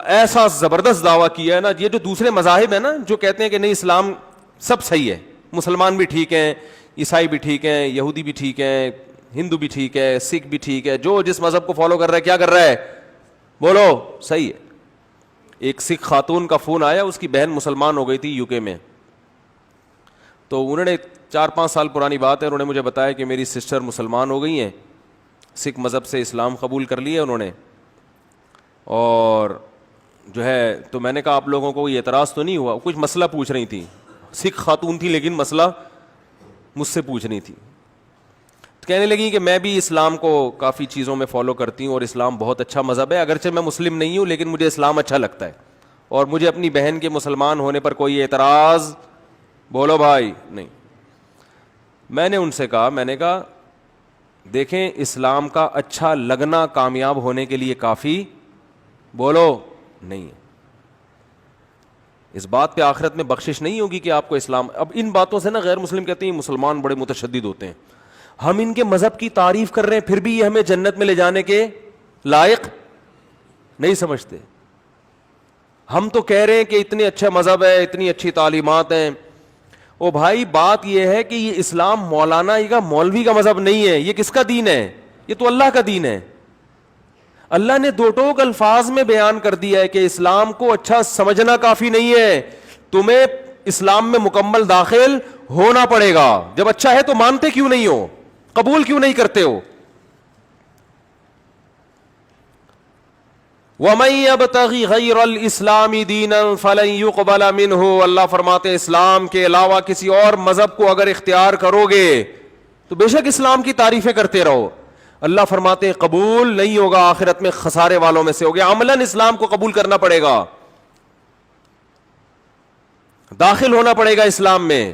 ایسا زبردست دعویٰ کیا ہے نا. یہ جو دوسرے مذاہب ہیں نا جو کہتے ہیں کہ نہیں اسلام سب صحیح ہے, مسلمان بھی ٹھیک ہیں, عیسائی بھی ٹھیک ہیں, یہودی بھی ٹھیک ہیں, ہندو بھی ٹھیک ہے, سکھ بھی ٹھیک ہے, جو جس مذہب کو فالو کر رہا ہے کیا کر رہا ہے, بولو صحیح ہے. ایک سکھ خاتون کا فون آیا, اس کی بہن مسلمان ہو گئی تھی یو کے میں, تو انہوں نے 4-5 سال پرانی بات ہے, انہوں نے مجھے بتایا کہ میری سسٹر مسلمان ہو گئی ہیں, سکھ مذہب سے اسلام قبول کر لیا انہوں نے, اور جو ہے تو میں نے کہا آپ لوگوں کو یہ اعتراض تو نہیں ہوا؟ کچھ مسئلہ پوچھ رہی تھی, سکھ خاتون تھی لیکن مسئلہ مجھ سے پوچھ رہی تھی. کہنے لگی کہ میں بھی اسلام کو کافی چیزوں میں فالو کرتی ہوں اور اسلام بہت اچھا مذہب ہے, اگرچہ میں مسلم نہیں ہوں لیکن مجھے اسلام اچھا لگتا ہے اور مجھے اپنی بہن کے مسلمان ہونے پر کوئی اعتراض, بولو بھائی, نہیں. میں نے ان سے کہا, میں نے کہا دیکھیں اسلام کا اچھا لگنا کامیاب ہونے کے لیے کافی, بولو نہیں ہے. اس بات پہ آخرت میں بخشش نہیں ہوگی کہ آپ کو اسلام. اب ان باتوں سے نا غیر مسلم کہتے ہیں مسلمان بڑے متشدد ہوتے ہیں. ہم ان کے مذہب کی تعریف کر رہے ہیں پھر بھی یہ ہمیں جنت میں لے جانے کے لائق نہیں سمجھتے. ہم تو کہہ رہے ہیں کہ اتنے اچھا مذہب ہے, اتنی اچھی تعلیمات ہیں. او بھائی بات یہ ہے کہ یہ اسلام مولانا کا مولوی کا مذہب نہیں ہے, یہ کس کا دین ہے؟ یہ تو اللہ کا دین ہے. اللہ نے دو ٹوک الفاظ میں بیان کر دیا ہے کہ اسلام کو اچھا سمجھنا کافی نہیں ہے, تمہیں اسلام میں مکمل داخل ہونا پڑے گا. جب اچھا ہے تو مانتے کیوں نہیں ہو, قبول کیوں نہیں کرتے ہو؟ وَمَن يَبْتَغِ غَيْرَ الْإِسْلَامِ دِينًا فَلَن يُقْبَلَ مِنْهُ. اللہ فرماتے ہیں اسلام کے علاوہ کسی اور مذہب کو اگر اختیار کرو گے تو بے شک اسلام کی تعریفیں کرتے رہو, اللہ فرماتے ہیں قبول نہیں ہوگا, آخرت میں خسارے والوں میں سے ہوگے. عملاً اسلام کو قبول کرنا پڑے گا, داخل ہونا پڑے گا اسلام میں.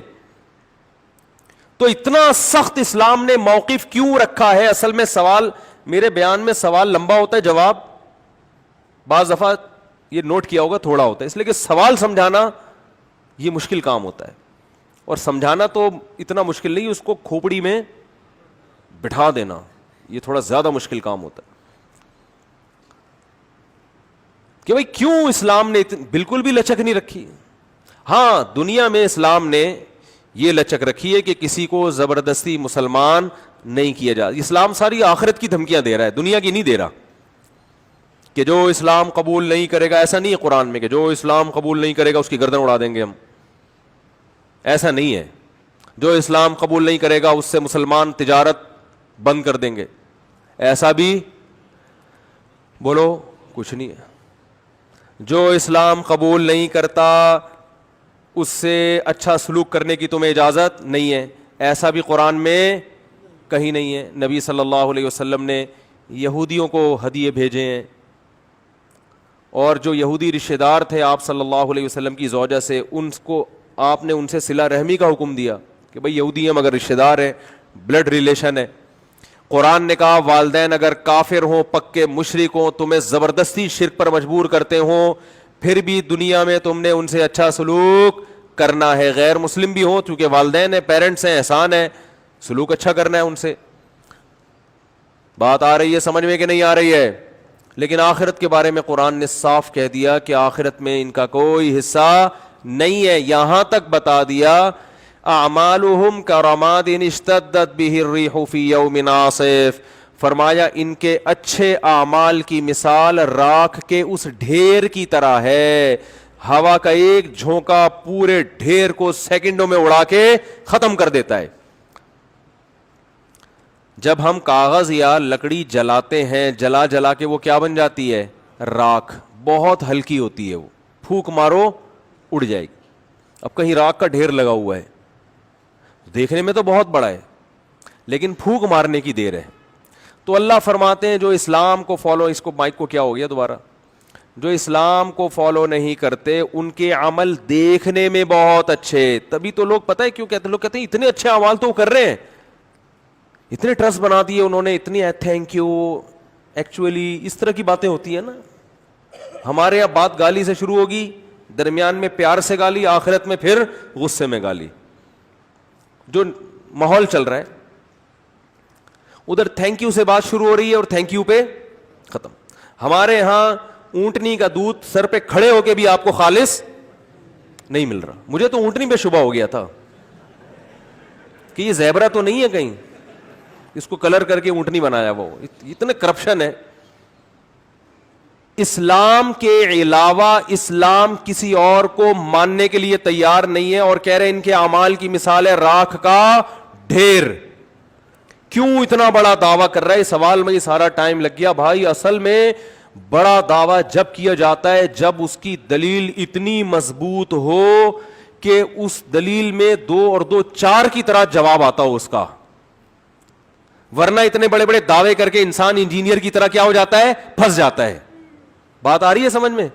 تو اتنا سخت اسلام نے موقف کیوں رکھا ہے؟ اصل میں سوال, میرے بیان میں سوال لمبا ہوتا ہے, جواب بعض دفعہ یہ نوٹ کیا ہوگا تھوڑا ہوتا ہے, اس لیے کہ سوال سمجھانا یہ مشکل کام ہوتا ہے, اور سمجھانا تو اتنا مشکل نہیں, اس کو کھوپڑی میں بٹھا دینا یہ تھوڑا زیادہ مشکل کام ہوتا ہے. کہ بھئی کیوں اسلام نے بالکل بھی لچک نہیں رکھی. ہاں دنیا میں اسلام نے یہ لچک رکھی ہے کہ کسی کو زبردستی مسلمان نہیں کیا جا. اسلام ساری آخرت کی دھمکیاں دے رہا ہے, دنیا کی نہیں دے رہا. کہ جو اسلام قبول نہیں کرے گا, ایسا نہیں ہے قرآن میں کہ جو اسلام قبول نہیں کرے گا اس کی گردن اڑا دیں گے ہم, ایسا نہیں ہے. جو اسلام قبول نہیں کرے گا اس سے مسلمان تجارت بند کر دیں گے, ایسا بھی بولو کچھ نہیں ہے. جو اسلام قبول نہیں کرتا اس سے اچھا سلوک کرنے کی تمہیں اجازت نہیں ہے, ایسا بھی قرآن میں کہیں نہیں ہے. نبی صلی اللہ علیہ وسلم نے یہودیوں کو ہدیے بھیجے ہیں, اور جو یہودی رشتہ دار تھے آپ صلی اللہ علیہ وسلم کی زوجہ سے, ان کو آپ نے ان سے صلہ رحمی کا حکم دیا کہ بھئی یہودی ہیں مگر رشتہ دار ہیں, بلڈ ریلیشن ہے. قرآن نے کہا والدین اگر کافر ہوں, پکے مشرک ہوں, تمہیں زبردستی شرک پر مجبور کرتے ہوں, پھر بھی دنیا میں تم نے ان سے اچھا سلوک کرنا ہے. غیر مسلم بھی ہوں, چونکہ والدین ہیں, پیرنٹس ہیں, احسان ہے, سلوک اچھا کرنا ہے ان سے. بات آ رہی ہے سمجھ میں کہ نہیں آ رہی ہے؟ لیکن آخرت کے بارے میں قرآن نے صاف کہہ دیا کہ آخرت میں ان کا کوئی حصہ نہیں ہے. یہاں تک بتا دیا اعمالہم کرماد اشتدت بہ الریح فی یوم عاصف, فرمایا ان کے اچھے اعمال کی مثال راکھ کے اس ڈھیر کی طرح ہے. ہوا کا ایک جھونکا پورے ڈھیر کو سیکنڈوں میں اڑا کے ختم کر دیتا ہے. جب ہم کاغذ یا لکڑی جلاتے ہیں, جلا جلا کے وہ کیا بن جاتی ہے؟ راکھ. بہت ہلکی ہوتی ہے وہ, پھونک مارو اڑ جائے گی. اب کہیں راکھ کا ڈھیر لگا ہوا ہے, دیکھنے میں تو بہت بڑا ہے لیکن پھونک مارنے کی دیر ہے. تو اللہ فرماتے ہیں جو اسلام کو فالو, اس کو مائک کو کیا ہو گیا دوبارہ, جو اسلام کو فالو نہیں کرتے ان کے عمل دیکھنے میں بہت اچھے. تبھی تو لوگ پتہ ہے کیوں کہتے ہیں, لوگ کہتے ہیں اتنے اچھے اعمال تو کر رہے ہیں, اتنے ٹرسٹ بنا دیے انہوں نے, اتنی تھینک یو. ایکچولی اس طرح کی باتیں ہوتی ہیں نا, ہمارے یہاں بات گالی سے شروع ہوگی, درمیان میں پیار سے گالی, آخرت میں پھر غصے میں گالی. جو ماحول چل رہا ہے ادھر تھینک یو سے بات شروع ہو رہی ہے اور تھینک یو پہ ختم. ہمارے ہاں اونٹنی کا دودھ سر پہ کھڑے ہو کے بھی آپ کو خالص نہیں مل رہا. مجھے تو اونٹنی پہ شبہ ہو گیا تھا کہ یہ زیبرا تو نہیں ہے کہیں, اس کو کلر کر کے اونٹنی بنایا. وہ اتنے کرپشن ہے. اسلام کے علاوہ اسلام کسی اور کو ماننے کے لیے تیار نہیں ہے, اور کہہ رہے ان کے اعمال کی مثال ہے راکھ کا ڈھیر. کیوں اتنا بڑا دعویٰ کر رہا ہے؟ اس سوال میں یہ سارا ٹائم لگ گیا. بھائی اصل میں بڑا دعویٰ جب کیا جاتا ہے جب اس کی دلیل اتنی مضبوط ہو کہ اس دلیل میں 2 اور 2 4 کی طرح جواب آتا ہو اس کا. ورنہ اتنے بڑے بڑے دعوے کر کے انسان انجینئر کی طرح کیا ہو جاتا ہے, پھنس جاتا ہے. بات آ رہی ہے سمجھ میں؟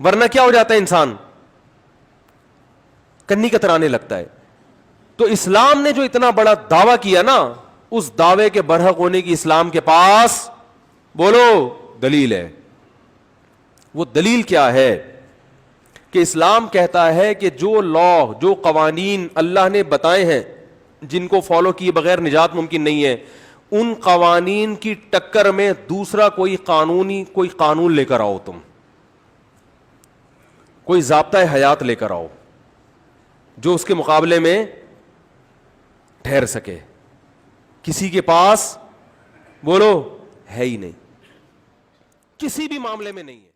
ورنہ کیا ہو جاتا ہے انسان, کنی کترانے لگتا ہے. تو اسلام نے جو اتنا بڑا دعویٰ کیا نا, اس دعوے کے برحق ہونے کی اسلام کے پاس بولو دلیل ہے. وہ دلیل کیا ہے؟ کہ اسلام کہتا ہے کہ جو لا, جو قوانین اللہ نے بتائے ہیں جن کو فالو کیے بغیر نجات ممکن نہیں ہے, ان قوانین کی ٹکر میں دوسرا کوئی قانون لے کر آؤ. تم کوئی ضابطہ حیات لے کر آؤ جو اس کے مقابلے میں ٹھہر سکے. کسی کے پاس بولو ہے ہی نہیں, کسی بھی معاملے میں نہیں ہے.